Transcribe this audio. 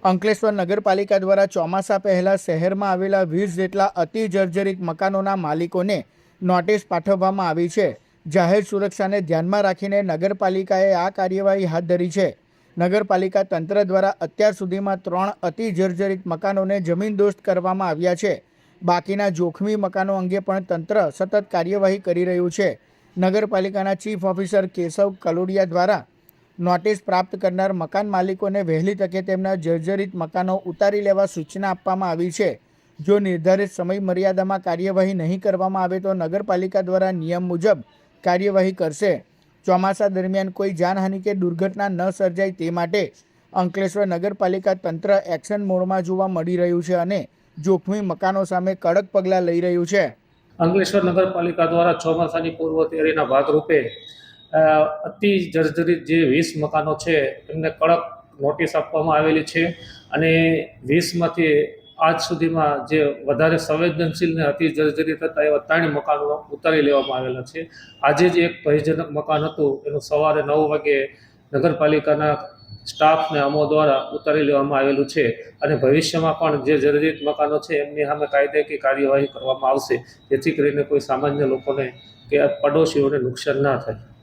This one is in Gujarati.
અંકલેશ્વર નગરપાલિકા દ્વારા ચોમાસા પહેલા શહેરમાં આવેલા 20 જેટલા અતિ જર્જરિત મકાનોના માલિકોને નોટિસ પાઠવવામાં આવી છે। જાહેર સુરક્ષાને ધ્યાનમાં રાખીને નગરપાલિકાએ આ કાર્યવાહી હાથ ધરી છે। નગરપાલિકા તંત્ર દ્વારા અત્યાર સુધીમાં 3 અતિ જર્જરિત મકાનોને જમીનદોસ્ત કરવામાં આવ્યા છે। બાકીના જોખમી મકાનો અંગે પણ તંત્ર સતત કાર્યવાહી કરી રહ્યું છે। નગરપાલિકાના ચીફ ઓફિસર કેશવ કલોડિયા દ્વારા નોટિસ પ્રાપ્ત કરનાર મકાન માલિકોને વહેલી તકે તેમના જર્જરિત મકાનો ઉતારી લેવા સૂચના આપવામાં આવી છે। જો નિર્ધારિત સમય મર્યાદામાં કાર્યવાહી નહીં કરવામાં આવે તો નગરપાલિકા દ્વારા નિયમ મુજબ કાર્યવાહી કરશે। ચોમાસા દરમિયાન કોઈ જાનહાનિ કે દુર્ઘટના ન સર્જાય તે માટે અંકલેશ્વર નગરપાલિકા તંત્ર એક્શન મોડમાં જોવા મળી રહ્યું છે અને જોખમી મકાનો સામે કડક પગલાં લઈ રહ્યું છે। અંકલેશ્વર નગરપાલિકા દ્વારા ચોમાસાની પૂર્વ તૈયારીના ભાગરૂપે અતિ જર્જરિત જે 20 મકાનો છે એમને કડક નોટિસ આપવામાં આવેલી છે અને 20માંથી આજ સુધીમાં જે વધારે સંવેદનશીલ ને અતિ જર્જરિત હતા એવા 3 મકાનો ઉતારી લેવામાં આવેલા છે। આજે જ એક ભયજનક મકાન હતું એનું સવારે 9 વાગે નગરપાલિકાના સ્ટાફને અમો દ્વારા ઉતારી લેવામાં આવેલું છે અને ભવિષ્યમાં પણ જે જર્જરિત મકાનો છે એમની સામે કાયદાકીય કાર્યવાહી કરવામાં આવશે જેથી કરીને કોઈ સામાન્ય લોકોને કે પડોશીઓને નુકસાન ના થાય।